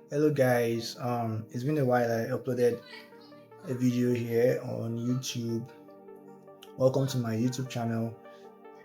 Hello guys, it's been a while. I uploaded a video here on YouTube. Welcome to my YouTube channel.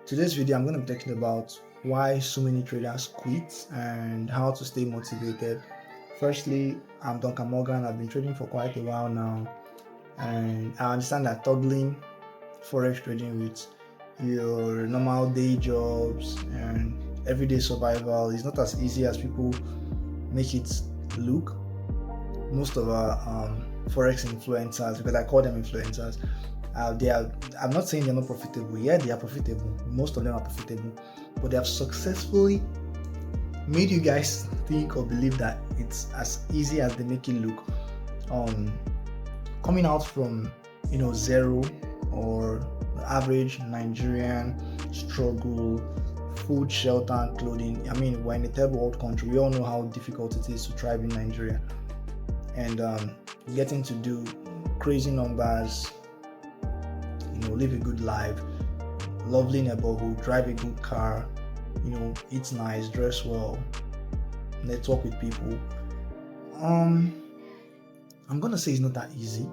Today's video I'm going to be talking about why so many traders quit and how to stay motivated. Firstly, I'm Duncan Morgan. I've been trading for quite a while now, and I understand that toggling forex trading with your normal day jobs and everyday survival is not as easy as people make it look. Most of our forex influencers, because I call them influencers, they are. I'm not saying they're not profitable. Yeah, they are profitable. Most of them are profitable, but they have successfully made you guys think or believe that it's as easy as they make it look. Um, Coming out from zero or the average Nigerian struggle, food, shelter, and clothing. I mean, we're in a third world country. We all know how difficult it is to thrive in Nigeria, and getting to do crazy numbers, live a good life, lovely neighborhood, drive a good car, eat nice, dress well, network with people. I'm gonna say it's not that easy.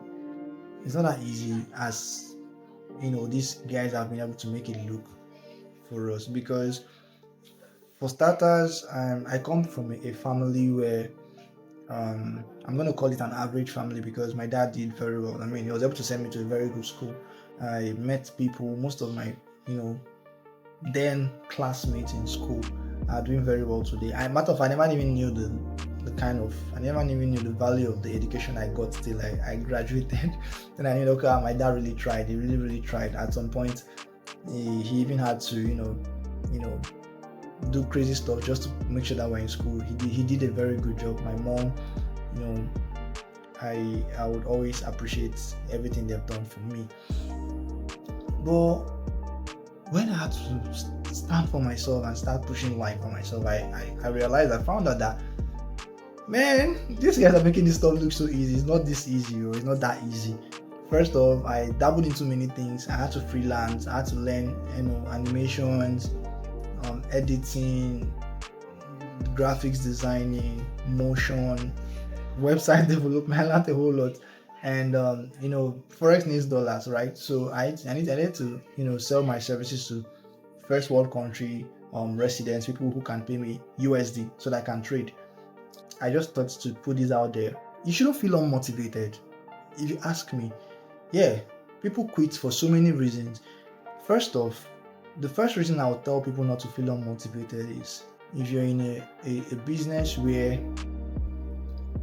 It's not that easy as these guys have been able to make it look for us, because for starters, I come from a family where I'm going to call it an average family, because my dad did very well. I mean, he was able to send me to a very good school. I met people, most of my, then classmates in school are doing very well today. Matter of fact, I never even knew I never even knew the value of the education I got till I graduated. Then I knew, okay, my dad really tried. He really, really tried. At some point, he even had to, do crazy stuff just to make sure that we're in school. He did a very good job. My mom, you know, I would always appreciate everything they've done for me. But when I had to stand for myself and start pushing life for myself, I realized, I found out that, man, these guys are making this stuff look so easy. It's not this easy, or it's not that easy. First off, I dabbled into many things. I had to freelance. I had to learn, animations, editing, graphics designing, motion, website development. I learned a whole lot. And forex needs dollars, right? So I needed to sell my services to first world country residents, people who can pay me USD so that I can trade. I just thought to put this out there. You shouldn't feel unmotivated. If you ask me, yeah, people quit for so many reasons. First off, the first reason I would tell people not to feel unmotivated is if you're in a business where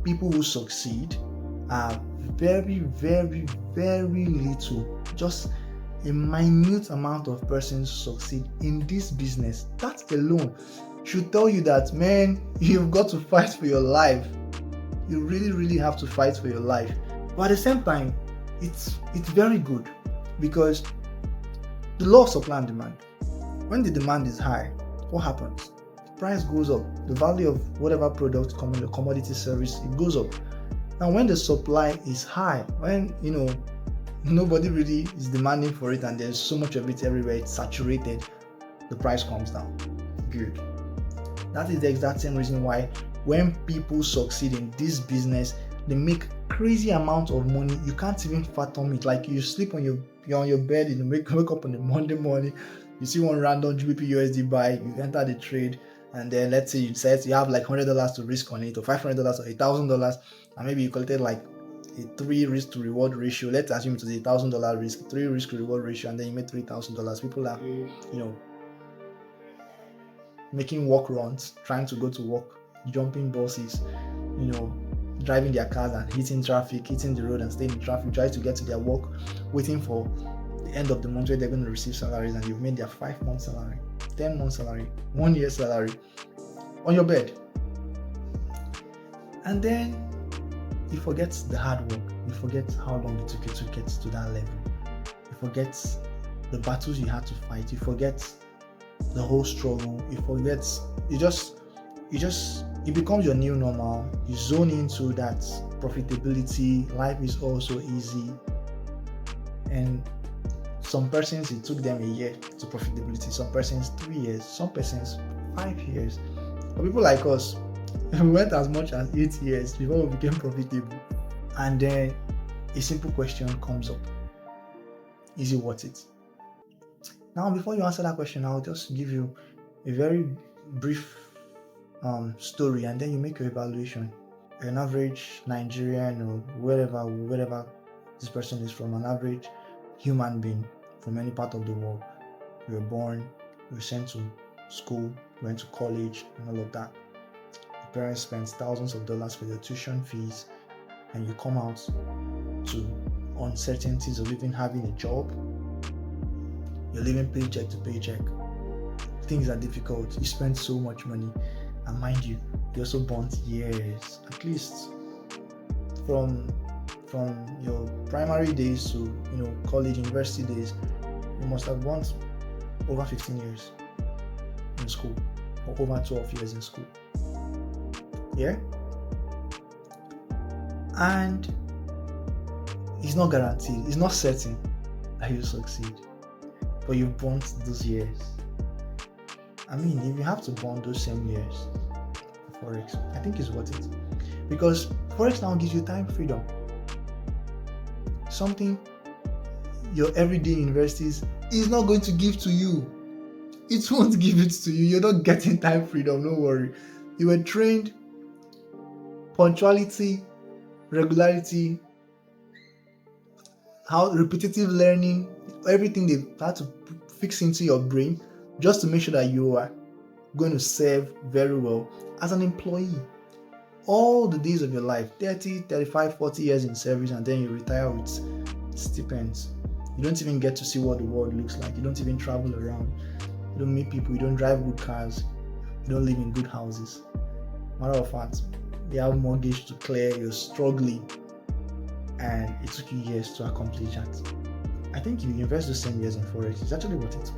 people who succeed are very, very, very little, just a minute amount of persons succeed in this business. That alone should tell you that, man, you've got to fight for your life. You really, really have to fight for your life. But at the same time, it's very good, because the law of supply and demand. When the demand is high, what happens? The price goes up. The value of whatever product, the commodity service, it goes up. And when the supply is high, when nobody really is demanding for it and there's so much of it everywhere, it's saturated, the price comes down. Good. That is the exact same reason why when people succeed in this business, they make crazy amount of money. You can't even fathom it. Like, you sleep you're on your bed, wake up on the Monday morning, you see one random GBP USD buy, you enter the trade, and then let's say you said you have like $100 to risk on it, or $500 or $1,000, and maybe you collected like a 3 risk to reward ratio. Let's assume it was $1,000 risk, 3 risk to reward ratio, and then you made $3,000. People are making walk runs, trying to go to work, jumping buses, driving their cars and hitting the road and staying in traffic, trying to get to their work, waiting for the end of the month where they're going to receive salaries, and you've made their 5-month salary, 10-month salary, 1 year salary on your bed. And then you forget the hard work, you forget how long it took you to get to that level, you forget the battles you had to fight, you forget the whole struggle, it becomes your new normal. You zone into that profitability. Life is also easy. And some persons, it took them a year to profitability, some persons 3 years, some persons 5 years. For people like us, We went as much as 8 years before we became profitable. And then a simple question comes up: is it worth it? Now, before you answer that question, I'll just give you a very brief story, and then you make your evaluation. An average Nigerian or wherever this person is from, an average human being from any part of the world. You were born, you were sent to school, went to college, and all of that. Your parents spent thousands of dollars for your tuition fees, and you come out to uncertainties of even having a job. You're living paycheck to paycheck. Things are difficult. You spend so much money, and mind you, you also burnt years, at least from your primary days to college, university days. You must have burnt over 15 years in school, or over 12 years in school. Yeah? And it's not guaranteed, it's not certain that you'll succeed, but you've burnt those years. I mean, if you have to burn those same years for Forex, I think it's worth it. Because Forex now gives you time freedom. Something your everyday universities is not going to give to you. It won't give it to you. You're not getting time freedom, don't worry. You were trained punctuality, regularity, how repetitive learning, everything they've had to fix into your brain just to make sure that you are going to serve very well as an employee. All the days of your life, 30, 35, 40 years in service, and then you retire with stipends. You don't even get to see what the world looks like. You don't even travel around. You don't meet people. You don't drive good cars. You don't live in good houses. Matter of fact, you have mortgage to clear. You're struggling, and it took you years to accomplish that. I think if you invest the same years in Forex, it's actually worth it.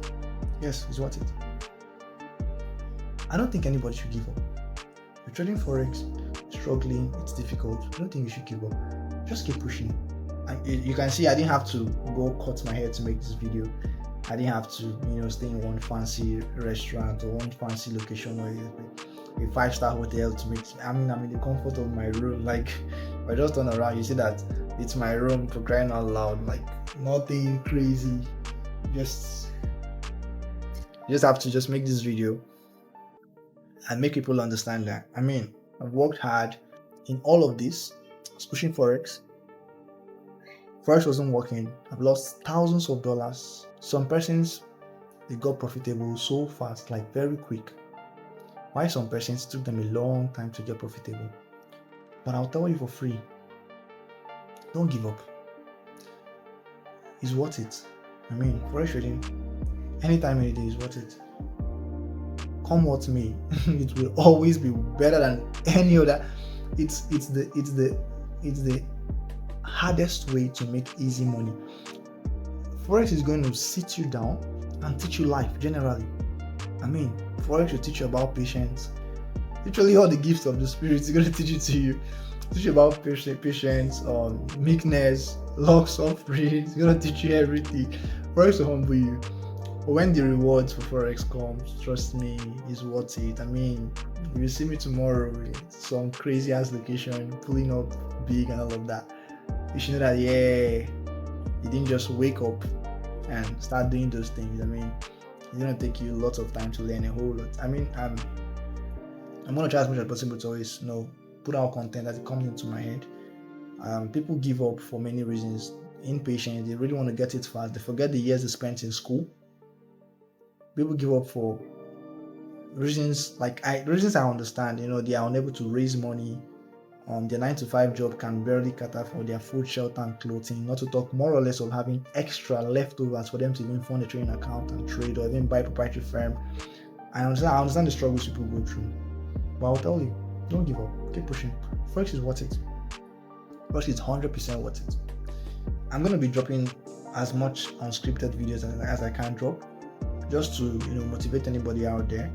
Yes, it's worth it. I don't think anybody should give up. You're trading Forex, struggling, it's difficult. I don't think you should give up. Just keep pushing. And you can see I didn't have to go cut my hair to make this video. I didn't have to, stay in one fancy restaurant or one fancy location or a 5-star hotel to make. I'm in the comfort of my room. Like, if I just turn around, you see that it's my room, for crying out loud. Like, nothing crazy. You just have to just make this video and make people understand that. I mean, I've worked hard in all of this. I was pushing Forex. Forex wasn't working. I've lost thousands of dollars. Some persons, they got profitable so fast, like very quick. While some persons took them a long time to get profitable. But I'll tell you for free, don't give up. It's worth it. I mean, Forex trading, anytime, any day is worth it. Come what may, it will always be better than any other. It's the hardest way to make easy money. Forex is going to sit you down and teach you life generally. I mean, Forex will teach you about patience. Literally all the gifts of the spirit is going to teach it to you. Teach you about patience, meekness, long suffering. It's going to teach you everything. Forex will humble you. But when the rewards for Forex comes, trust me, it's worth it. I mean, if you see me tomorrow in some crazy ass location, pulling up big and all of that, you should know that, yeah, you didn't just wake up and start doing those things. I mean, it's gonna take you lots of time to learn a whole lot. I mean, I'm gonna try as much as possible to always put out content that comes into my head. People give up for many reasons. Impatience, they really want to get it fast. They forget the years they spent in school. People give up for reasons I understand. They are unable to raise money. Their 9-to-5 job can barely cater for their food, shelter, and clothing. Not to talk more or less of having extra leftovers for them to even fund a trading account and trade, or even buy a proprietary firm. I understand the struggles people go through, but I'll tell you, don't give up. Keep pushing. Forex is worth it. Forex is 100% worth it. I'm gonna be dropping as much unscripted videos as I can drop, just to motivate anybody out there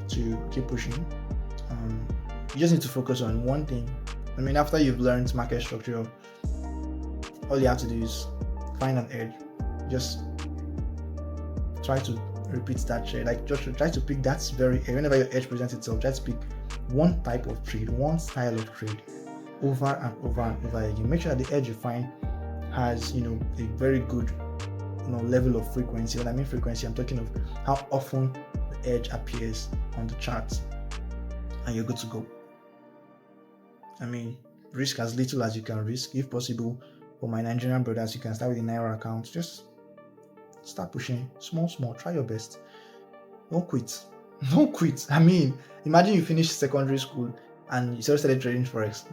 to keep pushing. You just need to focus on one thing. I mean, after you've learned market structure, all you have to do is find an edge. Just try to repeat that trade. Like, just try to pick that very edge. Whenever your edge presents itself, try to pick one type of trade, one style of trade over and over and over again. Make sure that the edge you find has, a very good, level of frequency. When I mean frequency, I'm talking of how often the edge appears on the charts, and you're good to go. I mean, risk as little as you can risk. If possible, for my Nigerian brothers, you can start with a Naira account. Just start pushing small. Try your best. Don't quit. Don't quit. I mean, imagine you finished secondary school and you started trading forex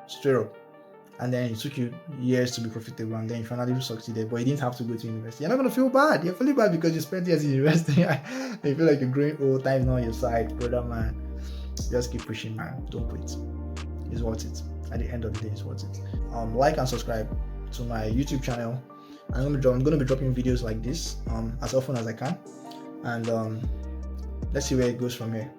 straight up, and then it took you years to be profitable, and then you finally succeeded, but you didn't have to go to university. You're not gonna feel bad. You're feeling bad because you spent years in university. You feel like you're growing old. Time not on your side, brother man. Just keep pushing, man. Don't quit. It's worth it. At the end of the day, it's worth it. Like and subscribe to my YouTube channel. I'm gonna be dropping videos like this as often as I can, and let's see where it goes from here.